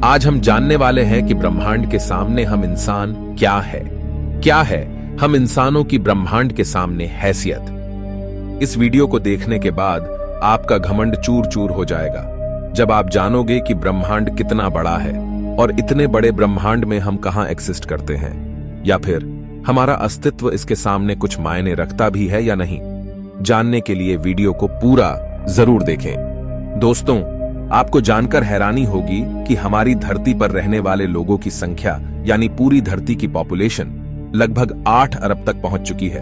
आज हम जानने वाले हैं कि ब्रह्मांड के सामने हम इंसान क्या है हम इंसानों की ब्रह्मांड के सामने हैसियत। इस वीडियो को देखने के बाद आपका घमंड चूर चूर हो जाएगा जब आप जानोगे कि ब्रह्मांड कितना बड़ा है और इतने बड़े ब्रह्मांड में हम कहां एग्जिस्ट करते हैं, या फिर हमारा अस्तित्व इसके सामने कुछ मायने रखता भी है या नहीं। जानने के लिए वीडियो को पूरा जरूर देखें। दोस्तों, आपको जानकर हैरानी होगी कि हमारी धरती पर रहने वाले लोगों की संख्या यानी पूरी धरती की पॉपुलेशन लगभग 8 अरब तक पहुंच चुकी है।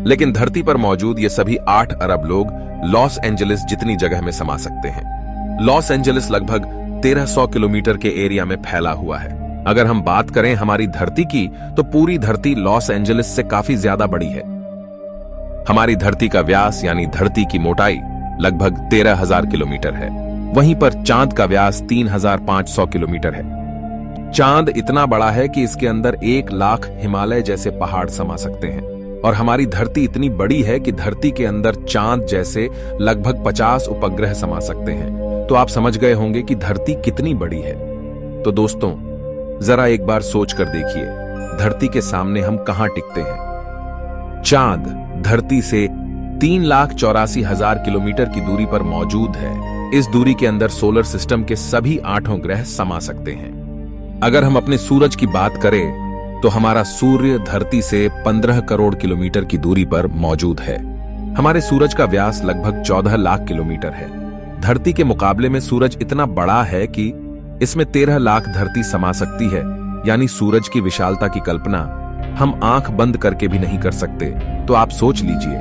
लेकिन धरती पर मौजूद ये सभी 8 अरब लोग लॉस एंजलिस जितनी जगह में समा सकते हैं। लॉस एंजलिस लगभग 1300 किलोमीटर के एरिया में फैला हुआ है। अगर हम बात करें हमारी धरती की, तो पूरी धरती लॉस एंजलिस से काफी ज्यादा बड़ी है। हमारी धरती का व्यास यानी धरती की मोटाई लगभग 13,000 किलोमीटर है। वहीं पर चांद का व्यास 3,500 किलोमीटर है। चांद इतना बड़ा है कि इसके अंदर 1 लाख हिमालय जैसे पहाड़ समा सकते हैं। और हमारी धरती इतनी बड़ी है कि धरती के अंदर चांद जैसे लगभग 50 उपग्रह समा सकते हैं। तो आप समझ गए होंगे कि धरती कितनी बड़ी है। तो दोस्तों, जरा एक बार सोच कर देखिए, धरती के सामने हम कहां टिकते हैं। चांद धरती से 3,84,000 किलोमीटर की दूरी पर मौजूद है। इस दूरी के अंदर सोलर सिस्टम के सभी 8 ग्रह समा सकते हैं। अगर हम अपने सूरज की बात करें तो हमारा सूर्य धरती से 15 करोड़ किलोमीटर की दूरी पर मौजूद है। हमारे सूरज का व्यास लगभग 14 लाख किलोमीटर है। धरती के मुकाबले में सूरज इतना बड़ा है कि इसमें 13 लाख धरती समा सकती है। यानी सूरज की विशालता की कल्पना हम आंख बंद करके भी नहीं कर सकते। तो आप सोच लीजिए,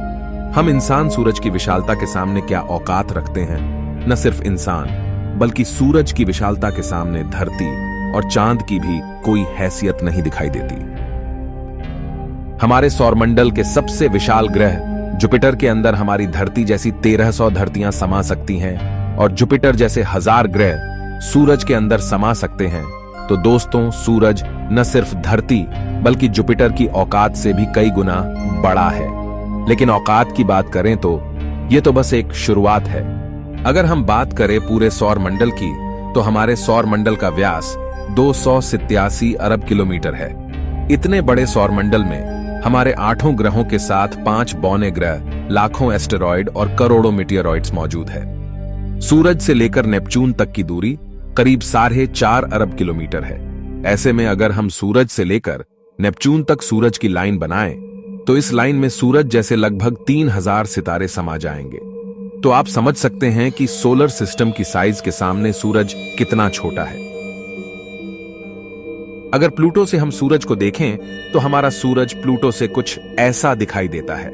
हम इंसान सूरज की विशालता के सामने क्या औकात रखते हैं। न सिर्फ इंसान बल्कि सूरज की विशालता के सामने धरती और चांद की भी कोई हैसियत नहीं दिखाई देती। हमारे सौरमंडल के सबसे विशाल ग्रह जुपिटर के अंदर हमारी धरती जैसी 1300 धरतियां समा सकती हैं और जुपिटर जैसे 1000 ग्रह सूरज के अंदर समा सकते हैं। तो दोस्तों, सूरज न सिर्फ धरती बल्कि जुपिटर की औकात से भी कई गुना बड़ा है। लेकिन औकात की बात करें तो यह तो बस एक शुरुआत है। अगर हम बात करें पूरे सौर मंडल की, तो हमारे सौर मंडल का व्यास 287 अरब किलोमीटर है। इतने बड़े सौर मंडल में हमारे 8 ग्रहों के साथ 5 बौने ग्रह, लाखों एस्टेरॉयड और करोड़ों मीटियोरॉइड्स मौजूद है। सूरज से लेकर नेपच्यून तक की दूरी करीब 4.5 अरब किलोमीटर है। ऐसे में अगर हम सूरज से लेकर नेपच्यून तक सूरज की लाइन बनाएं, तो इस लाइन में सूरज जैसे लगभग 3000 सितारे समा जाएंगे। तो आप समझ सकते हैं कि सोलर सिस्टम की साइज के सामने सूरज कितना छोटा है। अगर प्लूटो से हम सूरज को देखें तो हमारा सूरज प्लूटो से कुछ ऐसा दिखाई देता है।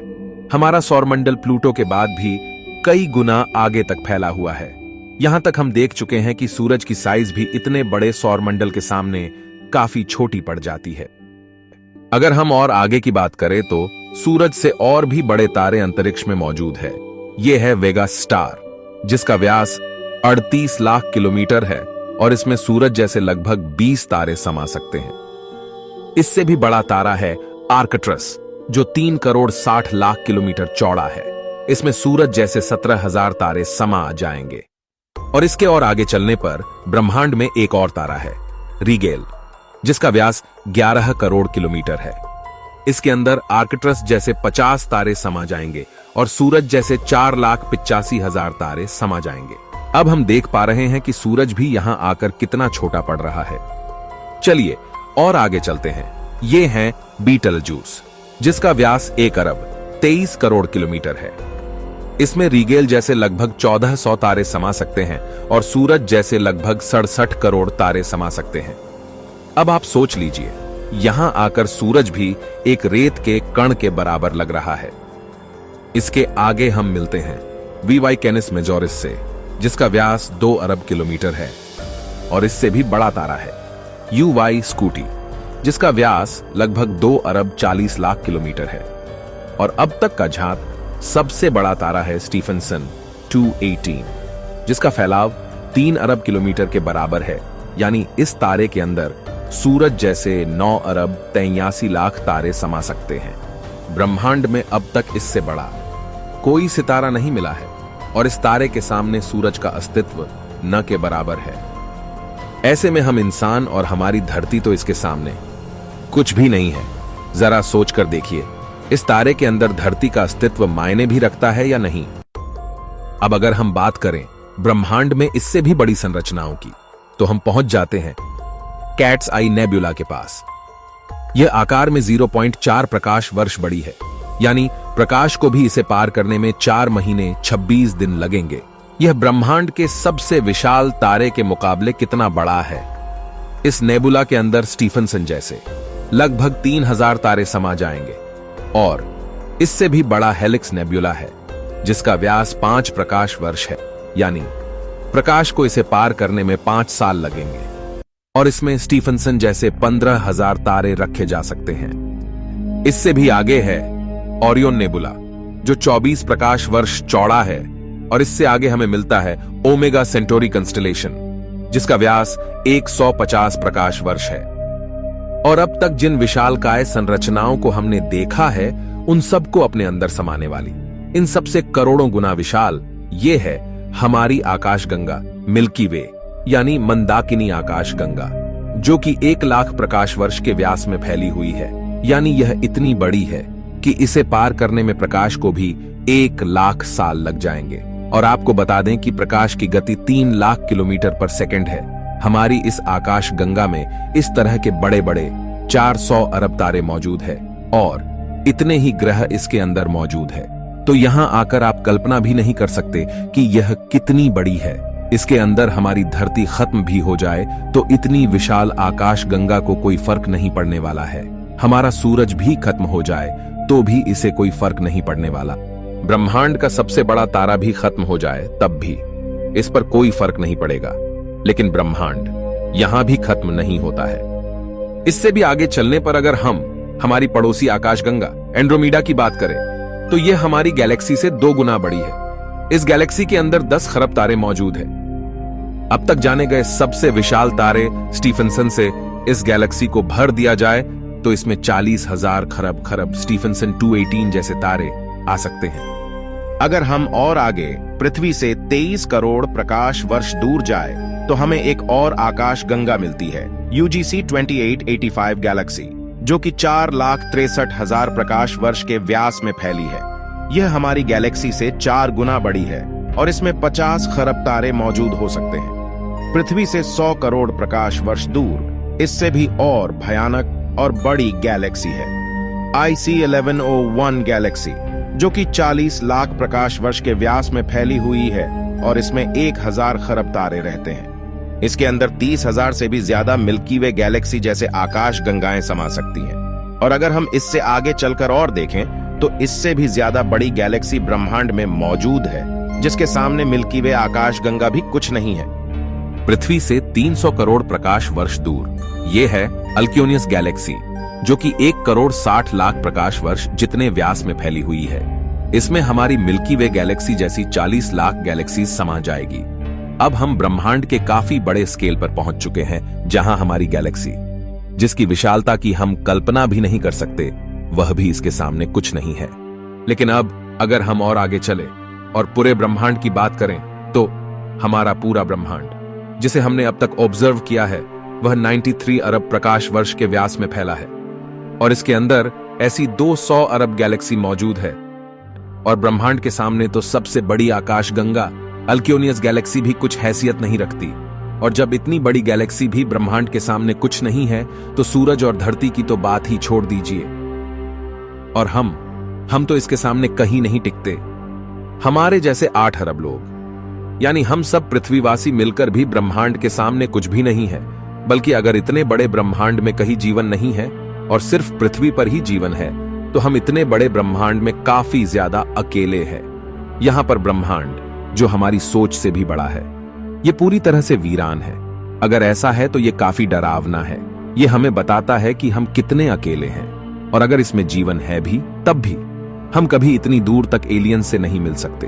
हमारा सौरमंडल प्लूटो के बाद भी कई गुना आगे तक फैला हुआ है। यहां तक हम देख चुके हैं कि सूरज की साइज भी इतने बड़े सौरमंडल के सामने काफी छोटी पड़ जाती है। अगर हम और आगे की बात करें तो सूरज से और भी बड़े तारे अंतरिक्ष में मौजूद है। यह है वेगा स्टार, जिसका व्यास 38 लाख किलोमीटर है और इसमें सूरज जैसे लगभग 20 तारे समा सकते हैं। इससे भी बड़ा तारा है आर्कट्रस, जो 3 करोड़ 60 लाख किलोमीटर चौड़ा है। इसमें सूरज जैसे 17,000 तारे समा जाएंगे। और इसके और आगे चलने पर ब्रह्मांड में एक और तारा है, रीगेल, जिसका व्यास 11 करोड़ किलोमीटर है। इसके अंदर आर्कट्रस जैसे 50 तारे समा जाएंगे और सूरज जैसे 4,85,000 तारे समा जाएंगे। अब हम देख पा रहे हैं कि सूरज भी यहां आकर कितना छोटा पड़ रहा है। चलिए और आगे चलते हैं। ये है बीटलजूस, जिसका व्यास 1 अरब 23 करोड़ किलोमीटर है। इसमें रीगेल जैसे लगभग 1400 तारे समा सकते हैं और सूरज जैसे लगभग 67 करोड़ तारे समा सकते हैं। अब आप सोच लीजिए, यहां आकर सूरज भी एक रेत के कण के बराबर लग रहा है। इसके आगे हम मिलते हैं वीवाई कैनिस मेजोरिस से, जिसका व्यास 2 अरब किलोमीटर है और इससे भी बड़ा तारा है यूवाई स्कूटी, जिसका व्यास लगभग 2 अरब 40 लाख किलोमीटर है। और अब तक का झांक सबसे बड़ा तारा है स्टीफनसन 218, जिसका फैलाव 3 अरब किलोमीटर के बराबर है। यानी इस तारे के अंदर सूरज जैसे 9 अरब 83 लाख तारे समा सकते हैं। ब्रह्मांड में अब तक इससे बड़ा कोई सितारा नहीं मिला है और इस तारे के सामने सूरज का अस्तित्व न के बराबर है। ऐसे में हम इंसान और हमारी धरती तो इसके सामने कुछ भी नहीं है। जरा सोच कर देखिए, इस तारे के अंदर धरती का अस्तित्व मायने भी रखता है या नहीं। अब अगर हम बात करें ब्रह्मांड में इससे भी बड़ी संरचनाओं की, तो हम पहुंच जाते हैं कैट्स आई नेबुला के पास। यह आकार में 0.4 प्रकाश वर्ष बड़ी है, यानी प्रकाश को भी इसे पार करने में 4 महीने 26 दिन लगेंगे। यह ब्रह्मांड के सबसे विशाल तारे के मुकाबले कितना बड़ा है। इस नेबुला के अंदर स्टीफनसन जैसे लगभग 3000 तारे समा जाएंगे, और इससे भी बड़ा हेलिक्स नेबुला है जिसका व्यास 5 प्रकाश वर्ष है, यानी प्रकाश को इसे पार करने में 5 साल लगेंगे। और इसमें स्टीफनसन जैसे 15,000 तारे रखे जा सकते हैं। इससे भी आगे है ओरियन नेबुला, जो 24 प्रकाश वर्ष चौड़ा है, और इससे आगे हमें मिलता है ओमेगा सेंटोरी कंस्टेलेशन, जिसका व्यास 150 प्रकाश वर्ष है। और अब तक जिन विशालकाय संरचनाओं को हमने देखा है, उन सबको अपने अंदर समाने वाली, इन सबसे करोड़ों गुना विशाल, ये है हमारी आकाशगंगा मिल्की वे, यानी मंदाकिनी आकाशगंगा, जो कि 1 लाख प्रकाश वर्ष के व्यास में फैली हुई है। यानी यह इतनी बड़ी है कि इसे पार करने में प्रकाश को भी 1 लाख साल लग जाएंगे। और आपको बता दें कि प्रकाश की गति 3 लाख किलोमीटर पर सेकंड है। हमारी इस आकाश गंगा में इस तरह के बड़े बड़े 400 अरब तारे मौजूद है, और इतने ही ग्रह इसके अंदर मौजूद है। तो यहां आकर आप कल्पना भी नहीं कर सकते कि यह कितनी बड़ी है। इसके अंदर हमारी धरती खत्म भी हो जाए तो इतनी विशाल आकाश गंगा को कोई फर्क नहीं पड़ने वाला है। हमारा सूरज भी खत्म हो जाए तो भी इसे कोई फर्क नहीं पड़ने वाला। ब्रह्मांड का सबसे बड़ा तारा भी खत्म हो जाए तब भी इस पर कोई फर्क नहीं पड़ेगा। लेकिन ब्रह्मांड यहां भी खत्म नहीं होता है। इससे भी आगे चलने पर अगर हम हमारी पड़ोसी आकाशगंगा एंड्रोमेडा की बात करें, तो यह हमारी गैलेक्सी से 2 गुना बड़ी है। इस गैलेक्सी के अंदर 10 खरब तारे मौजूद हैं। अब तक जाने गए सबसे विशाल तारे स्टीफनसन से इस गैलेक्सी को भर दिया जाए तो इसमें 40,000 खरब स्टीफनसन 218 जैसे तारे आ सकते हैं। अगर हम और आगे पृथ्वी से 23 करोड़ प्रकाश वर्ष दूर जाए तो हमें एक और आकाश गंगा मिलती है, UGC 2885 गैलेक्सी, जो कि 4,63,000 प्रकाश वर्ष के व्यास में फैली है। यह हमारी गैलेक्सी से 4 गुना बड़ी है और इसमें 50 खरब तारे मौजूद हो सकते हैं। पृथ्वी से 100 करोड़ प्रकाश वर्ष दूर इससे भी और भयानक और बड़ी गैलेक्सी है, IC 1101 गैलेक्सी, जो कि 40 लाख प्रकाश वर्ष के व्यास में फैली हुई है और इसमें 1000 खरब तारे रहते हैं। इसके अंदर 30,000 से भी ज्यादा मिल्की वे गैलेक्सी जैसे आकाश गंगाएं समा सकती हैं। और अगर हम इससे आगे चलकर और देखें तो इससे भी ज्यादा बड़ी गैलेक्सी ब्रह्मांड में मौजूद है, जिसके सामने मिल्की वे आकाश गंगा भी कुछ नहीं है। पृथ्वी से 300 करोड़ प्रकाश वर्ष दूर यह है अल्क्योनियस गैलेक्सी, जो कि 1 करोड़ 60 लाख प्रकाश वर्ष जितने व्यास में फैली हुई है। इसमें हमारी मिल्की वे गैलेक्सी जैसी 40 लाख गैलेक्सी समा जाएगी। अब हम ब्रह्मांड के काफी बड़े स्केल पर पहुंच चुके हैं, जहां हमारी गैलेक्सी, जिसकी विशालता की हम कल्पना भी नहीं कर सकते, वह भी इसके सामने कुछ नहीं है। लेकिन अब अगर हम और आगे चले और पूरे ब्रह्मांड की बात करें, तो हमारा पूरा ब्रह्मांड, जिसे हमने अब तक ऑब्जर्व किया है, वह 93 अरब प्रकाश वर्ष के व्यास में फैला है। और इसके अंदर ऐसी 200 अरब गैलेक्सी मौजूद है। और ब्रह्मांड के सामने तो सबसे बड़ी आकाश गंगा अल्क्योनियस गैलेक्सी भी कुछ हैसियत नहीं रखती। और जब इतनी बड़ी गैलेक्सी भी ब्रह्मांड के सामने कुछ नहीं है, तो सूरज और धरती की तो बात ही छोड़ दीजिए। और हम तो इसके सामने कहीं नहीं टिकते। हमारे जैसे 8 अरब लोग, यानी हम सब पृथ्वीवासी मिलकर भी ब्रह्मांड के सामने कुछ भी नहीं है। बल्कि अगर इतने बड़े ब्रह्मांड में कहीं जीवन नहीं है और सिर्फ पृथ्वी पर ही जीवन है, तो हम इतने बड़े ब्रह्मांड में काफी ज्यादा अकेले हैं। यहां पर ब्रह्मांड, जो हमारी सोच से भी बड़ा है, ये पूरी तरह से वीरान है। अगर ऐसा है तो ये काफी डरावना है। ये हमें बताता है कि हम कितने अकेले हैं, और अगर इसमें जीवन है भी, तब भी हम कभी इतनी दूर तक एलियन से नहीं मिल सकते।